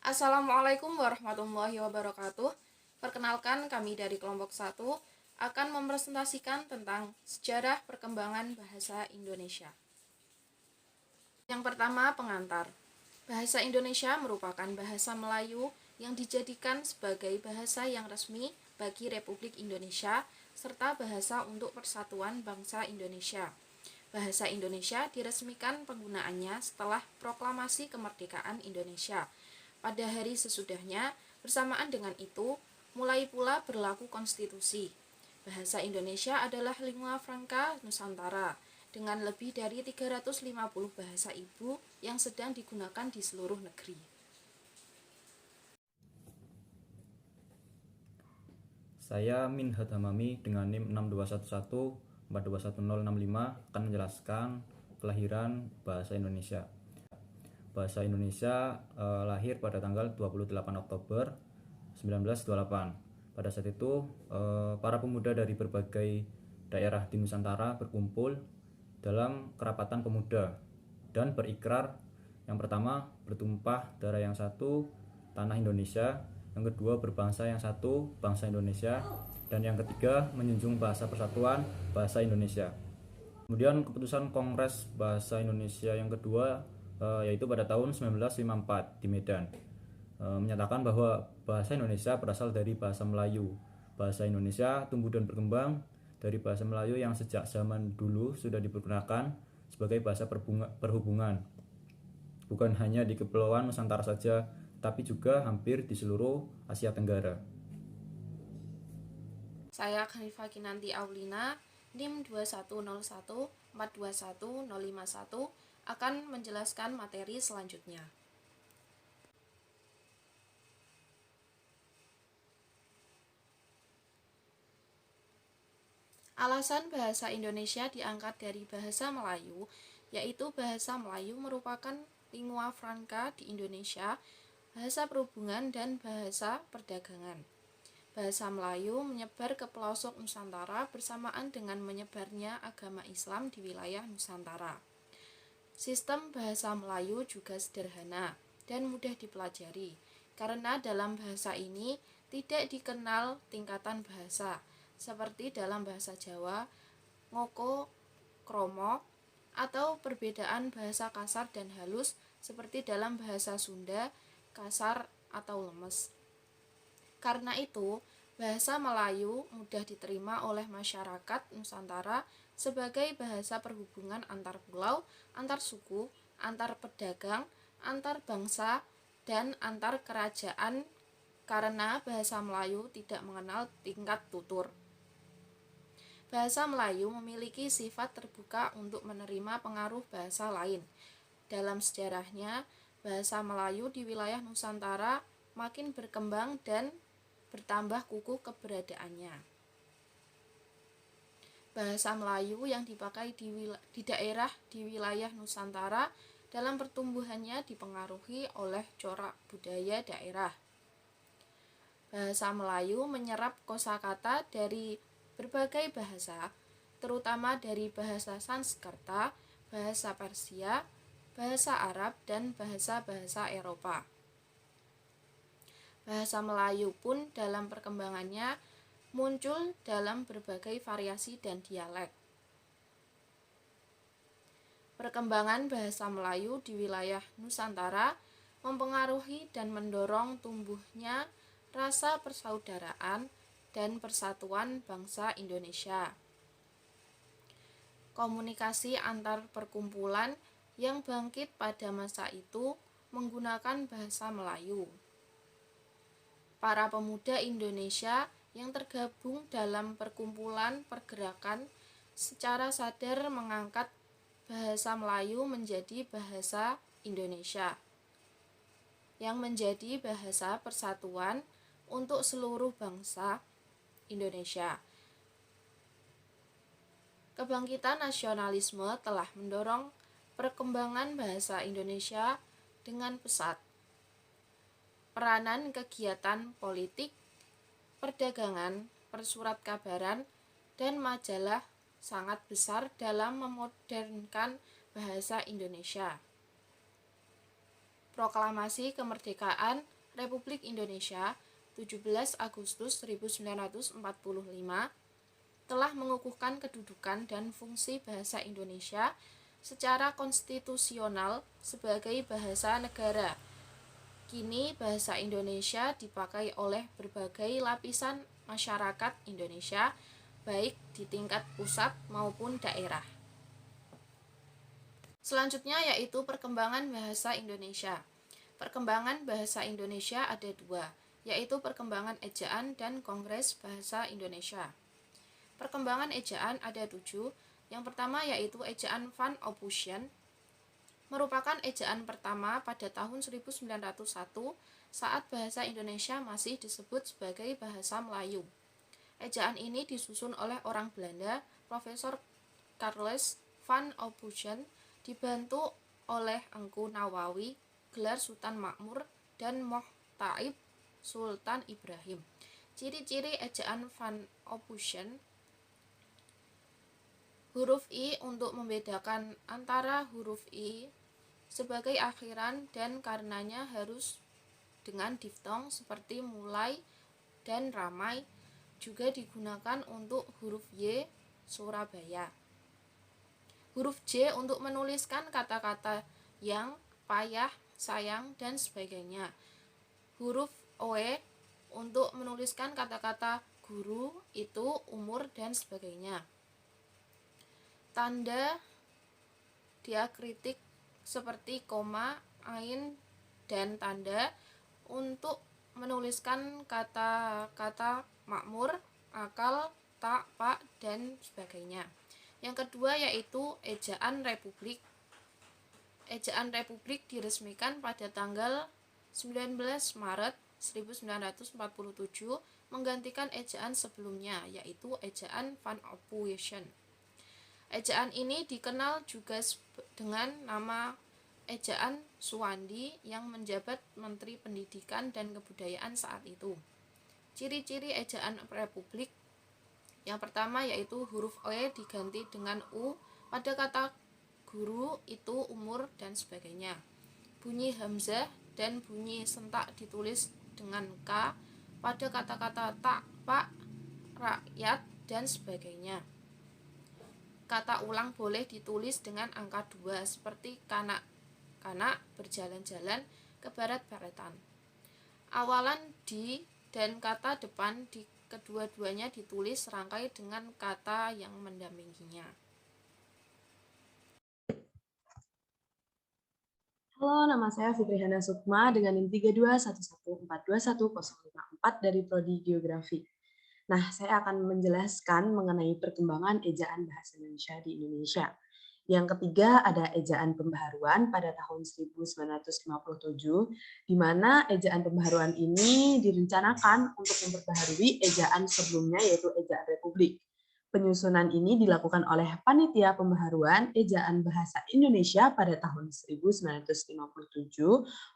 Assalamualaikum warahmatullahi wabarakatuh. Perkenalkan, kami dari kelompok 1 akan mempresentasikan tentang sejarah perkembangan bahasa Indonesia. Yang pertama, pengantar. Bahasa Indonesia merupakan bahasa Melayu yang dijadikan sebagai bahasa yang resmi bagi Republik Indonesia serta bahasa untuk persatuan bangsa Indonesia. Bahasa Indonesia diresmikan penggunaannya setelah Proklamasi Kemerdekaan Indonesia. Pada hari sesudahnya, bersamaan dengan itu, mulai pula berlaku konstitusi. Bahasa Indonesia adalah lingua franca Nusantara, dengan lebih dari 350 bahasa ibu yang sedang digunakan di seluruh negeri. Saya Min Hadamami dengan NIM 6211421065 akan menjelaskan kelahiran bahasa Indonesia. Bahasa Indonesia lahir pada tanggal 28 Oktober 1928. Pada saat itu, para pemuda dari berbagai daerah di Nusantara berkumpul dalam kerapatan pemuda dan berikrar, yang pertama, bertumpah darah yang satu, tanah Indonesia; yang kedua, berbangsa yang satu, bangsa Indonesia; dan yang ketiga, menjunjung bahasa persatuan, bahasa Indonesia. Kemudian keputusan Kongres Bahasa Indonesia yang kedua, yaitu pada tahun 1954 di Medan, menyatakan bahwa bahasa Indonesia berasal dari bahasa Melayu. Bahasa Indonesia tumbuh dan berkembang dari bahasa Melayu yang sejak zaman dulu sudah dipergunakan sebagai bahasa perhubungan, bukan hanya di Kepulauan Nusantara saja, tapi juga hampir di seluruh Asia Tenggara. Saya Khanifah Kinanti Aulina, NIM 2101421051 akan menjelaskan materi selanjutnya. Alasan bahasa Indonesia diangkat dari bahasa Melayu, yaitu bahasa Melayu merupakan lingua franca di Indonesia, bahasa perhubungan dan bahasa perdagangan. Bahasa Melayu menyebar ke pelosok Nusantara bersamaan dengan menyebarnya agama Islam di wilayah Nusantara. Sistem bahasa Melayu juga sederhana dan mudah dipelajari, karena dalam bahasa ini tidak dikenal tingkatan bahasa, seperti dalam bahasa Jawa, ngoko, kromo, atau perbedaan bahasa kasar dan halus seperti dalam bahasa Sunda, kasar atau lemes. Karena itu, bahasa Melayu mudah diterima oleh masyarakat Nusantara sebagai bahasa perhubungan antar pulau, antar suku, antar pedagang, antar bangsa, dan antar kerajaan, karena bahasa Melayu tidak mengenal tingkat tutur. Bahasa Melayu memiliki sifat terbuka untuk menerima pengaruh bahasa lain. Dalam sejarahnya, bahasa Melayu di wilayah Nusantara makin berkembang dan bertambah kukuh keberadaannya. Bahasa Melayu yang dipakai di daerah di wilayah Nusantara dalam pertumbuhannya dipengaruhi oleh corak budaya daerah. Bahasa Melayu menyerap kosakata dari berbagai bahasa, terutama dari bahasa Sanskerta, bahasa Persia, bahasa Arab, dan bahasa-bahasa Eropa. Bahasa Melayu pun dalam perkembangannya muncul dalam berbagai variasi dan dialek. Perkembangan bahasa Melayu di wilayah Nusantara mempengaruhi dan mendorong tumbuhnya rasa persaudaraan dan persatuan bangsa Indonesia. Komunikasi antar perkumpulan yang bangkit pada masa itu menggunakan bahasa Melayu. Para pemuda Indonesia yang tergabung dalam perkumpulan pergerakan secara sadar mengangkat bahasa Melayu menjadi bahasa Indonesia, yang menjadi bahasa persatuan untuk seluruh bangsa Indonesia. Kebangkitan nasionalisme telah mendorong perkembangan bahasa Indonesia dengan pesat. Peranan kegiatan politik, perdagangan, persurat kabaran, dan majalah sangat besar dalam memodernkan bahasa Indonesia. Proklamasi Kemerdekaan Republik Indonesia 17 Agustus 1945 telah mengukuhkan kedudukan dan fungsi bahasa Indonesia secara konstitusional sebagai bahasa negara. Kini bahasa Indonesia dipakai oleh berbagai lapisan masyarakat Indonesia, baik di tingkat pusat maupun daerah. Selanjutnya yaitu perkembangan bahasa Indonesia. Perkembangan bahasa Indonesia ada dua, yaitu perkembangan ejaan dan Kongres Bahasa Indonesia. Perkembangan ejaan ada 7. Yang pertama yaitu ejaan Van Ophusen, merupakan ejaan pertama pada tahun 1901 saat bahasa Indonesia masih disebut sebagai bahasa Melayu. Ejaan ini disusun oleh orang Belanda, Profesor Carles Van Ophusen, dibantu oleh Engku Nawawi, gelar Sultan Makmur, dan Mochtaib Sultan Ibrahim. Ciri-ciri ejaan Van Ophusen: huruf I untuk membedakan antara huruf I sebagai akhiran dan karenanya harus dengan diftong seperti mulai dan ramai, juga digunakan untuk huruf Y Surabaya. Huruf J untuk menuliskan kata-kata yang, payah, sayang, dan sebagainya. Huruf OE untuk menuliskan kata-kata guru, itu, umur, dan sebagainya. Tanda diakritik seperti koma, ain, dan tanda untuk menuliskan kata-kata makmur, akal, tak, pak, dan sebagainya. Yang kedua yaitu ejaan Republik. Ejaan Republik diresmikan pada tanggal 19 Maret 1947 menggantikan ejaan sebelumnya yaitu ejaan Van Ophusen. Ejaan ini dikenal juga dengan nama ejaan Suwandi yang menjabat Menteri Pendidikan dan Kebudayaan saat itu. Ciri-ciri ejaan Republik: yang pertama yaitu huruf E diganti dengan U pada kata guru, itu, umur, dan sebagainya. Bunyi hamzah dan bunyi sentak ditulis dengan K pada kata-kata tak, pak, rakyat, dan sebagainya. Kata ulang boleh ditulis dengan angka 2 seperti kanak-kanak, berjalan-jalan, ke barat-baratan. Awalan di dan kata depan di kedua-duanya ditulis serangkai dengan kata yang mendampinginya. Halo, nama saya Fitrihana Sukma dengan NIM 3211421054 dari Prodi Geografi. Nah, saya akan menjelaskan mengenai perkembangan ejaan bahasa Indonesia di Indonesia. Yang ketiga ada ejaan pembaharuan pada tahun 1957, di mana ejaan pembaharuan ini direncanakan untuk memperbaharui ejaan sebelumnya yaitu ejaan Republik. Penyusunan ini dilakukan oleh Panitia Pembaharuan Ejaan Bahasa Indonesia pada tahun 1957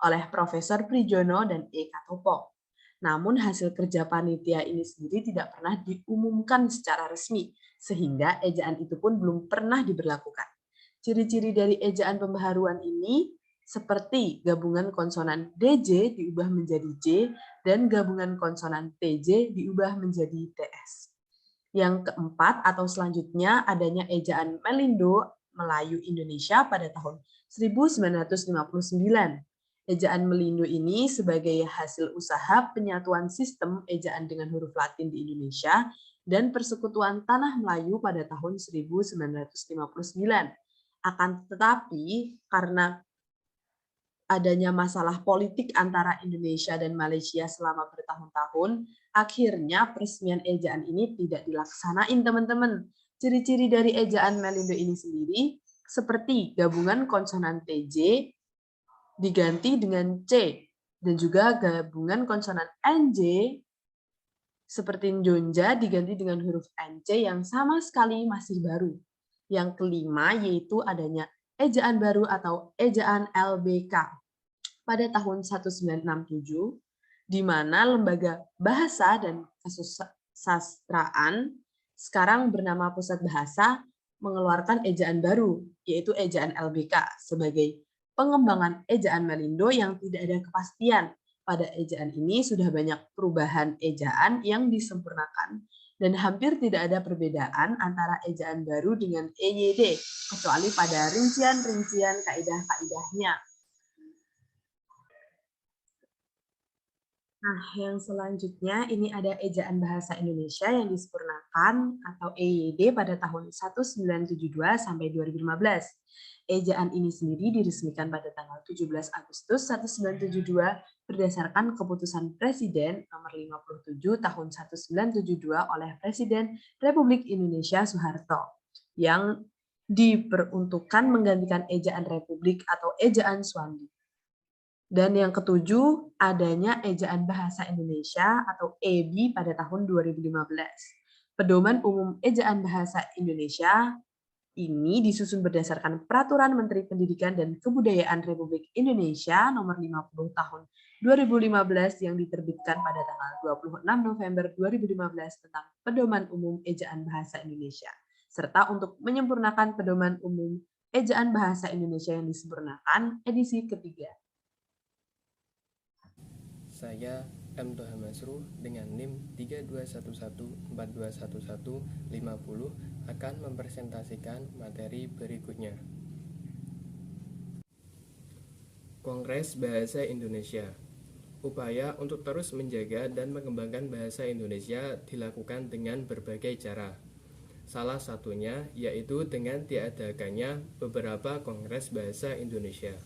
oleh Profesor Prijono dan E. Katopo. Namun hasil kerja panitia ini sendiri tidak pernah diumumkan secara resmi, sehingga ejaan itu pun belum pernah diberlakukan. Ciri-ciri dari ejaan pembaharuan ini seperti gabungan konsonan DJ diubah menjadi J dan gabungan konsonan TJ diubah menjadi TS. Yang keempat atau selanjutnya adanya ejaan Melindo Melayu Indonesia pada tahun 1959. Ejaan Melindo ini sebagai hasil usaha penyatuan sistem ejaan dengan huruf Latin di Indonesia dan Persekutuan Tanah Melayu pada tahun 1959. Akan tetapi, karena adanya masalah politik antara Indonesia dan Malaysia selama bertahun-tahun, akhirnya peresmian ejaan ini tidak dilaksanain, teman-teman. Ciri-ciri dari ejaan Melindo ini sendiri seperti gabungan konsonan TJ diganti dengan C, dan juga gabungan konsonan NJ seperti Njonja diganti dengan huruf NC yang sama sekali masih baru. Yang kelima yaitu adanya ejaan baru atau ejaan LBK pada tahun 1967, di mana Lembaga Bahasa dan Kesusastraan, sekarang bernama Pusat Bahasa, mengeluarkan ejaan baru, yaitu ejaan LBK, sebagai pengembangan ejaan Melindo yang tidak ada kepastian. Pada ejaan ini sudah banyak perubahan ejaan yang disempurnakan dan hampir tidak ada perbedaan antara ejaan baru dengan EYD, kecuali pada rincian-rincian kaidah-kaidahnya. Nah, yang selanjutnya ini ada ejaan bahasa Indonesia yang disempurnakan atau EYD pada tahun 1972 sampai 2015. Ejaan ini sendiri diresmikan pada tanggal 17 Agustus 1972 berdasarkan keputusan Presiden nomor 57 tahun 1972 oleh Presiden Republik Indonesia Soeharto yang diperuntukkan menggantikan ejaan Republik atau ejaan Swandi. Dan yang ketujuh, adanya Ejaan Bahasa Indonesia atau EBI pada tahun 2015. Pedoman Umum Ejaan Bahasa Indonesia ini disusun berdasarkan Peraturan Menteri Pendidikan dan Kebudayaan Republik Indonesia Nomor 50 Tahun 2015 yang diterbitkan pada tanggal 26 November 2015 tentang Pedoman Umum Ejaan Bahasa Indonesia, serta untuk menyempurnakan Pedoman Umum Ejaan Bahasa Indonesia yang disempurnakan edisi ketiga. Saya M. Toha Masruh dengan NIM 3211421150 akan mempresentasikan materi berikutnya. Kongres Bahasa Indonesia. Upaya untuk terus menjaga dan mengembangkan bahasa Indonesia dilakukan dengan berbagai cara. Salah satunya yaitu dengan diadakannya beberapa Kongres Bahasa Indonesia.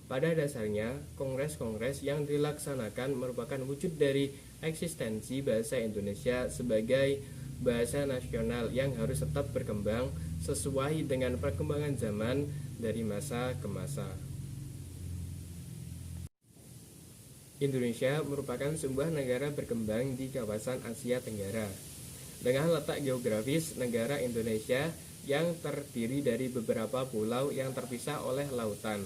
Pada dasarnya, kongres-kongres yang dilaksanakan merupakan wujud dari eksistensi bahasa Indonesia sebagai bahasa nasional yang harus tetap berkembang sesuai dengan perkembangan zaman dari masa ke masa. Indonesia merupakan sebuah negara berkembang di kawasan Asia Tenggara. Dengan letak geografis negara Indonesia yang terdiri dari beberapa pulau yang terpisah oleh lautan,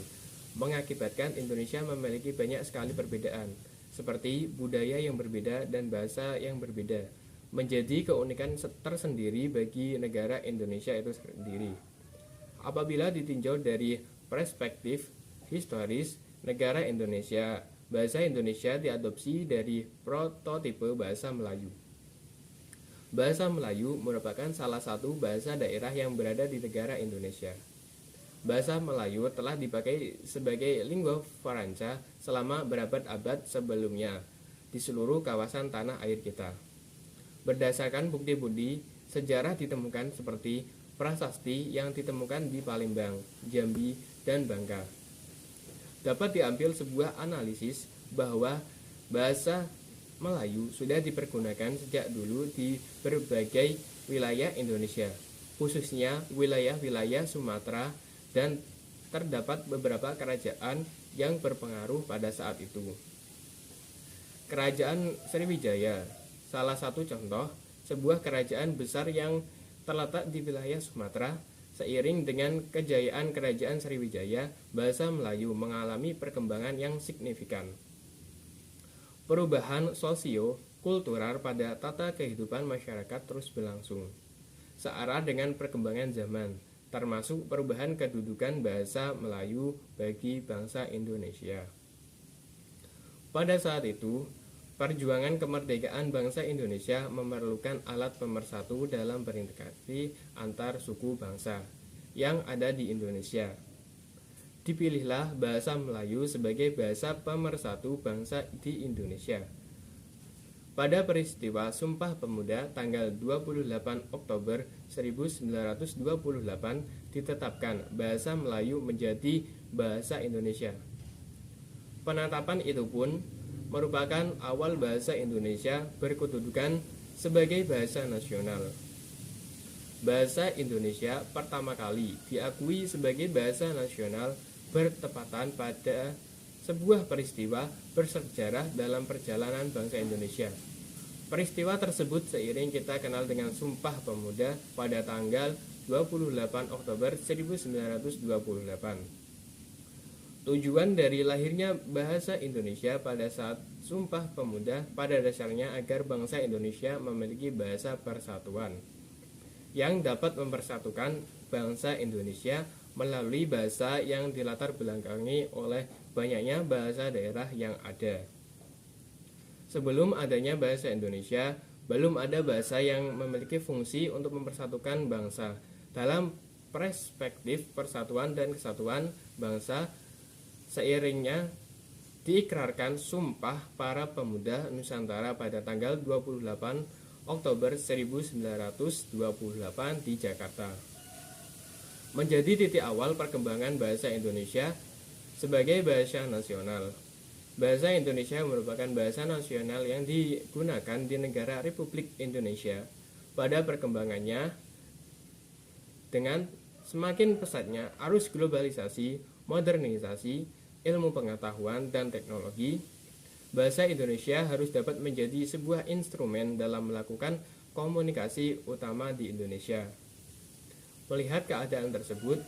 mengakibatkan Indonesia memiliki banyak sekali perbedaan, seperti budaya yang berbeda dan bahasa yang berbeda, menjadi keunikan tersendiri bagi negara Indonesia itu sendiri. Apabila ditinjau dari perspektif historis negara Indonesia, bahasa Indonesia diadopsi dari prototipe bahasa Melayu. Bahasa Melayu merupakan salah satu bahasa daerah yang berada di negara Indonesia. Bahasa Melayu telah dipakai sebagai lingua franca selama berabad-abad sebelumnya di seluruh kawasan tanah air kita. Berdasarkan bukti-bukti sejarah ditemukan seperti prasasti yang ditemukan di Palembang, Jambi, dan Bangka. Dapat diambil sebuah analisis bahwa bahasa Melayu sudah dipergunakan sejak dulu di berbagai wilayah Indonesia, khususnya wilayah-wilayah Sumatera, dan terdapat beberapa kerajaan yang berpengaruh pada saat itu. Kerajaan Sriwijaya, salah satu contoh, sebuah kerajaan besar yang terletak di wilayah Sumatera. Seiring dengan kejayaan kerajaan Sriwijaya, bahasa Melayu mengalami perkembangan yang signifikan. Perubahan sosio-kultural pada tata kehidupan masyarakat terus berlangsung, searah dengan perkembangan zaman, termasuk perubahan kedudukan bahasa Melayu bagi bangsa Indonesia. Pada saat itu, perjuangan kemerdekaan bangsa Indonesia memerlukan alat pemersatu dalam berintegrasi antar suku bangsa yang ada di Indonesia. Dipilihlah bahasa Melayu sebagai bahasa pemersatu bangsa di Indonesia. Pada peristiwa Sumpah Pemuda tanggal 28 Oktober 1928 ditetapkan bahasa Melayu menjadi bahasa Indonesia. Penetapan itu pun merupakan awal bahasa Indonesia berkedudukan sebagai bahasa nasional. Bahasa Indonesia pertama kali diakui sebagai bahasa nasional bertepatan pada sebuah peristiwa bersejarah dalam perjalanan bangsa Indonesia. Peristiwa tersebut seiring kita kenal dengan Sumpah Pemuda pada tanggal 28 Oktober 1928. Tujuan dari lahirnya bahasa Indonesia pada saat Sumpah Pemuda pada dasarnya agar bangsa Indonesia memiliki bahasa persatuan yang dapat mempersatukan bangsa Indonesia melalui bahasa yang dilatar belakangi oleh banyaknya bahasa daerah yang ada. Sebelum adanya bahasa Indonesia, belum ada bahasa yang memiliki fungsi untuk mempersatukan bangsa. Dalam perspektif persatuan dan kesatuan bangsa, seiringnya diikrarkan Sumpah Para Pemuda Nusantara pada tanggal 28 Oktober 1928 di Jakarta. Menjadi titik awal perkembangan bahasa Indonesia sebagai bahasa nasional. Bahasa Indonesia merupakan bahasa nasional yang digunakan di negara Republik Indonesia. Pada perkembangannya, dengan semakin pesatnya arus globalisasi, modernisasi, ilmu pengetahuan, dan teknologi, bahasa Indonesia harus dapat menjadi sebuah instrumen dalam melakukan komunikasi utama di Indonesia. Melihat keadaan tersebut,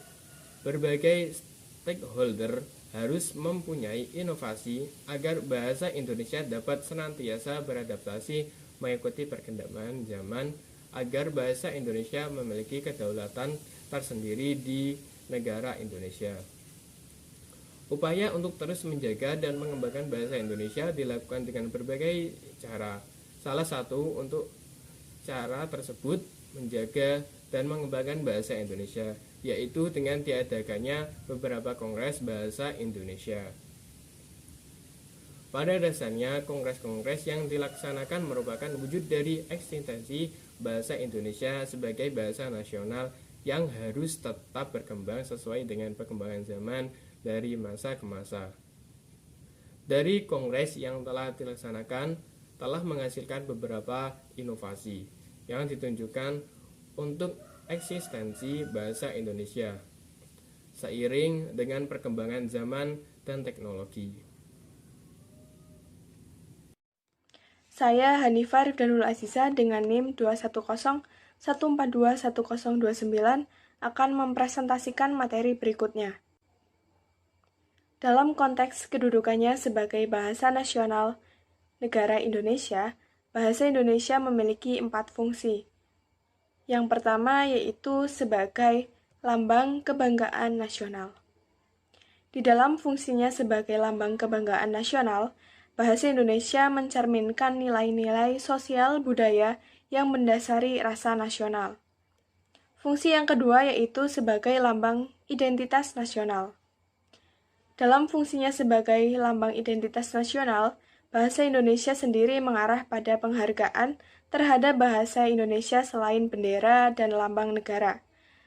berbagai stakeholder harus mempunyai inovasi agar bahasa Indonesia dapat senantiasa beradaptasi mengikuti perkembangan zaman, agar bahasa Indonesia memiliki kedaulatan tersendiri di negara Indonesia. Upaya untuk terus menjaga dan mengembangkan bahasa Indonesia dilakukan dengan berbagai cara. Salah satu untuk cara tersebut menjaga dan mengembangkan bahasa Indonesia, yaitu dengan diadakannya beberapa kongres bahasa Indonesia. Pada dasarnya, kongres-kongres yang dilaksanakan merupakan wujud dari eksistensi bahasa Indonesia sebagai bahasa nasional yang harus tetap berkembang sesuai dengan perkembangan zaman dari masa ke masa. Dari kongres yang telah dilaksanakan, telah menghasilkan beberapa inovasi yang ditunjukkan untuk eksistensi bahasa Indonesia seiring dengan perkembangan zaman dan teknologi. Saya Hanifah Rifdanul Aziza dengan NIM 21014211029 akan mempresentasikan materi berikutnya. Dalam konteks kedudukannya sebagai bahasa nasional negara Indonesia, bahasa Indonesia memiliki 4 fungsi. Yang pertama yaitu sebagai lambang kebanggaan nasional. Di dalam fungsinya sebagai lambang kebanggaan nasional, bahasa Indonesia mencerminkan nilai-nilai sosial budaya yang mendasari rasa nasional. Fungsi yang kedua yaitu sebagai lambang identitas nasional. Dalam fungsinya sebagai lambang identitas nasional, bahasa Indonesia sendiri mengarah pada penghargaan terhadap bahasa Indonesia selain bendera dan lambang negara,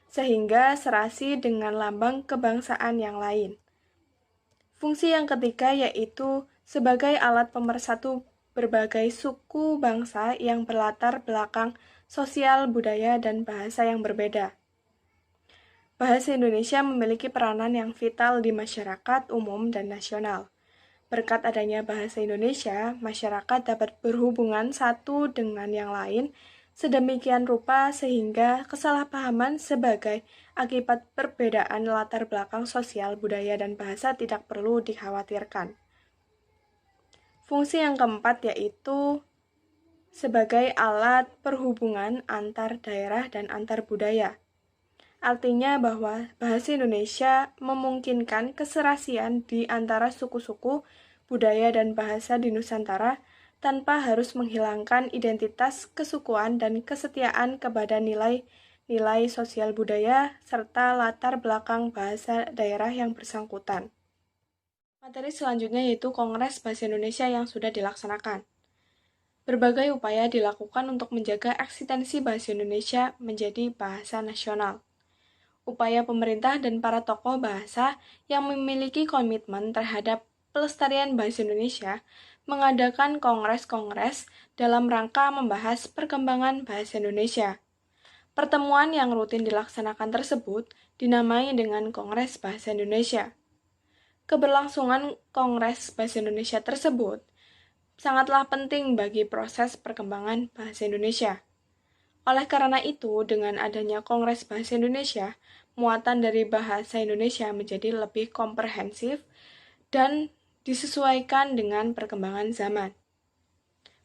sehingga serasi dengan lambang kebangsaan yang lain. Fungsi yang ketiga yaitu sebagai alat pemersatu berbagai suku bangsa yang berlatar belakang sosial, budaya, dan bahasa yang berbeda. Bahasa Indonesia memiliki peranan yang vital di masyarakat umum dan nasional. Berkat adanya bahasa Indonesia, masyarakat dapat berhubungan satu dengan yang lain sedemikian rupa sehingga kesalahpahaman sebagai akibat perbedaan latar belakang sosial, budaya, dan bahasa tidak perlu dikhawatirkan. Fungsi yang keempat yaitu sebagai alat perhubungan antar daerah dan antar budaya. Artinya bahwa bahasa Indonesia memungkinkan keserasian di antara suku-suku, budaya, dan bahasa di Nusantara tanpa harus menghilangkan identitas kesukuan dan kesetiaan kepada nilai-nilai sosial budaya serta latar belakang bahasa daerah yang bersangkutan. Materi selanjutnya yaitu Kongres Bahasa Indonesia yang sudah dilaksanakan. Berbagai upaya dilakukan untuk menjaga eksistensi bahasa Indonesia menjadi bahasa nasional. Upaya pemerintah dan para tokoh bahasa yang memiliki komitmen terhadap pelestarian bahasa Indonesia mengadakan kongres-kongres dalam rangka membahas perkembangan bahasa Indonesia. Pertemuan yang rutin dilaksanakan tersebut dinamai dengan Kongres Bahasa Indonesia. Keberlangsungan Kongres Bahasa Indonesia tersebut sangatlah penting bagi proses perkembangan bahasa Indonesia. Oleh karena itu, dengan adanya Kongres Bahasa Indonesia, muatan dari bahasa Indonesia menjadi lebih komprehensif dan disesuaikan dengan perkembangan zaman.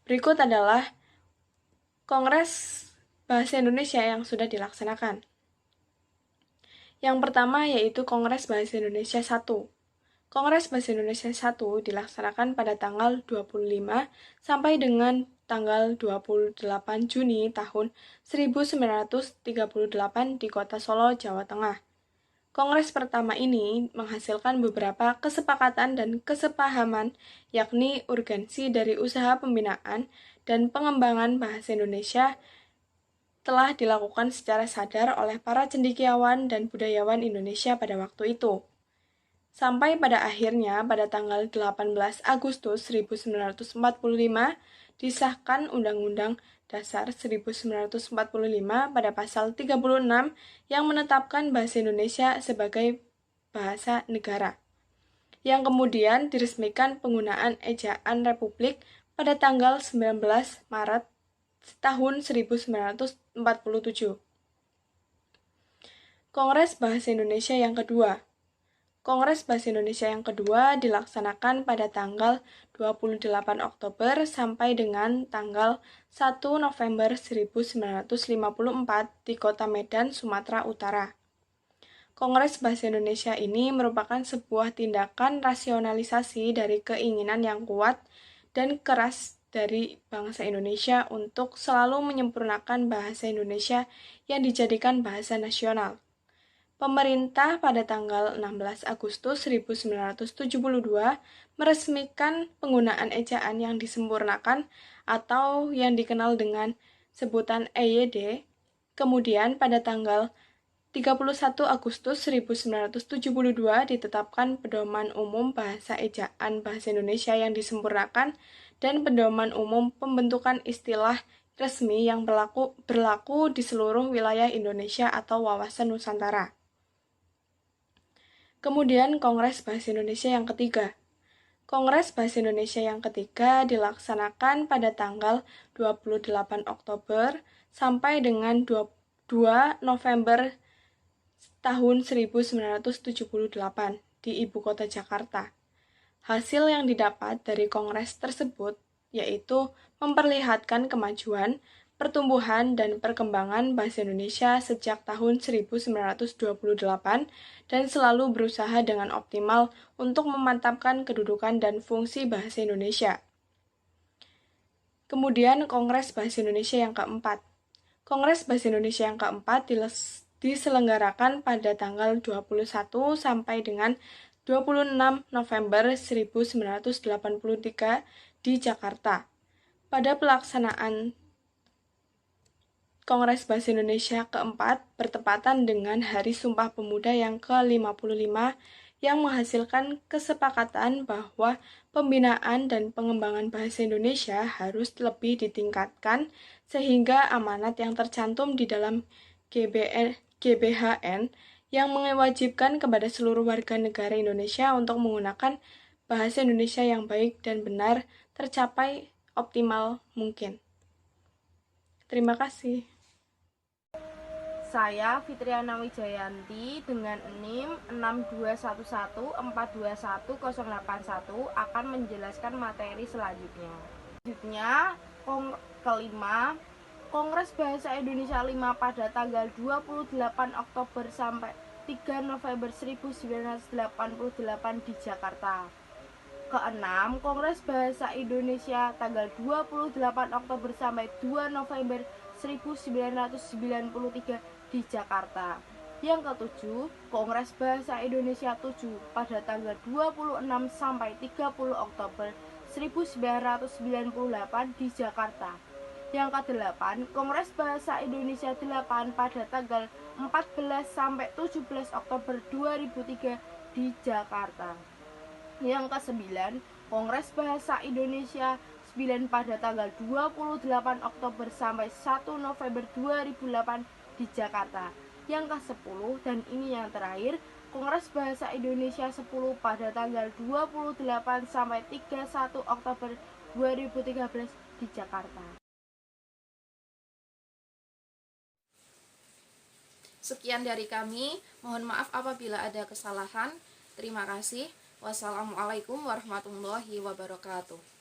Berikut adalah Kongres Bahasa Indonesia yang sudah dilaksanakan. Yang pertama yaitu Kongres Bahasa Indonesia I. Kongres Bahasa Indonesia I dilaksanakan pada tanggal 25 sampai dengan tanggal 28 Juni tahun 1938 di Kota Solo, Jawa Tengah. Kongres pertama ini menghasilkan beberapa kesepakatan dan kesepahaman, yakni urgensi dari usaha pembinaan dan pengembangan bahasa Indonesia telah dilakukan secara sadar oleh para cendekiawan dan budayawan Indonesia pada waktu itu. Sampai pada akhirnya pada tanggal 18 Agustus 1945 disahkan Undang-Undang Dasar 1945 pada pasal 36 yang menetapkan bahasa Indonesia sebagai bahasa negara, yang kemudian diresmikan penggunaan ejaan Republik pada tanggal 19 Maret tahun 1947. Kongres Bahasa Indonesia yang kedua. Kongres Bahasa Indonesia yang kedua dilaksanakan pada tanggal 28 Oktober sampai dengan tanggal 1 November 1954 di Kota Medan, Sumatera Utara. Kongres Bahasa Indonesia ini merupakan sebuah tindakan rasionalisasi dari keinginan yang kuat dan keras dari bangsa Indonesia untuk selalu menyempurnakan bahasa Indonesia yang dijadikan bahasa nasional. Pemerintah pada tanggal 16 Agustus 1972 meresmikan penggunaan ejaan yang disempurnakan atau yang dikenal dengan sebutan EYD. Kemudian pada tanggal 31 Agustus 1972 ditetapkan Pedoman Umum Bahasa Ejaan Bahasa Indonesia yang disempurnakan dan Pedoman Umum Pembentukan Istilah Resmi yang berlaku di seluruh wilayah Indonesia atau wawasan Nusantara. Kemudian Kongres Bahasa Indonesia yang ketiga. Kongres Bahasa Indonesia yang ketiga dilaksanakan pada tanggal 28 Oktober sampai dengan 2 November tahun 1978 di Ibu Kota Jakarta. Hasil yang didapat dari kongres tersebut yaitu memperlihatkan kemajuan, pertumbuhan dan perkembangan bahasa Indonesia sejak tahun 1928 dan selalu berusaha dengan optimal untuk memantapkan kedudukan dan fungsi bahasa Indonesia. Kemudian Kongres Bahasa Indonesia yang keempat. Kongres Bahasa Indonesia yang keempat diselenggarakan pada tanggal 21 sampai dengan 26 November 1983 di Jakarta. Pada pelaksanaan Kongres Bahasa Indonesia keempat bertepatan dengan Hari Sumpah Pemuda yang ke-55 yang menghasilkan kesepakatan bahwa pembinaan dan pengembangan bahasa Indonesia harus lebih ditingkatkan sehingga amanat yang tercantum di dalam GBHN yang mewajibkan kepada seluruh warga negara Indonesia untuk menggunakan bahasa Indonesia yang baik dan benar tercapai optimal mungkin. Terima kasih. Saya Fitriana Wijayanti dengan NIM 62114210081 akan menjelaskan materi selanjutnya. Kelima, Kongres Bahasa Indonesia 5 pada tanggal 28 Oktober sampai 3 November 1988 di Jakarta. Keenam, Kongres Bahasa Indonesia tanggal 28 Oktober sampai 2 November 1993 di Jakarta. Yang ketujuh, Kongres Bahasa Indonesia 7 pada tanggal 26 sampai 30 Oktober 1998 di Jakarta. Yang kedelapan, Kongres Bahasa Indonesia 8 pada tanggal 14 sampai 17 Oktober 2003 di Jakarta. Yang kesembilan, Kongres Bahasa Indonesia 9 pada tanggal 28 Oktober sampai 1 November 2008 di Jakarta. Yang ke-10 dan ini yang terakhir, Kongres Bahasa Indonesia 10 pada tanggal 28 sampai 31 Oktober 2013 di Jakarta. Sekian dari kami, mohon maaf apabila ada kesalahan. Terima kasih. Wassalamualaikum warahmatullahi wabarakatuh.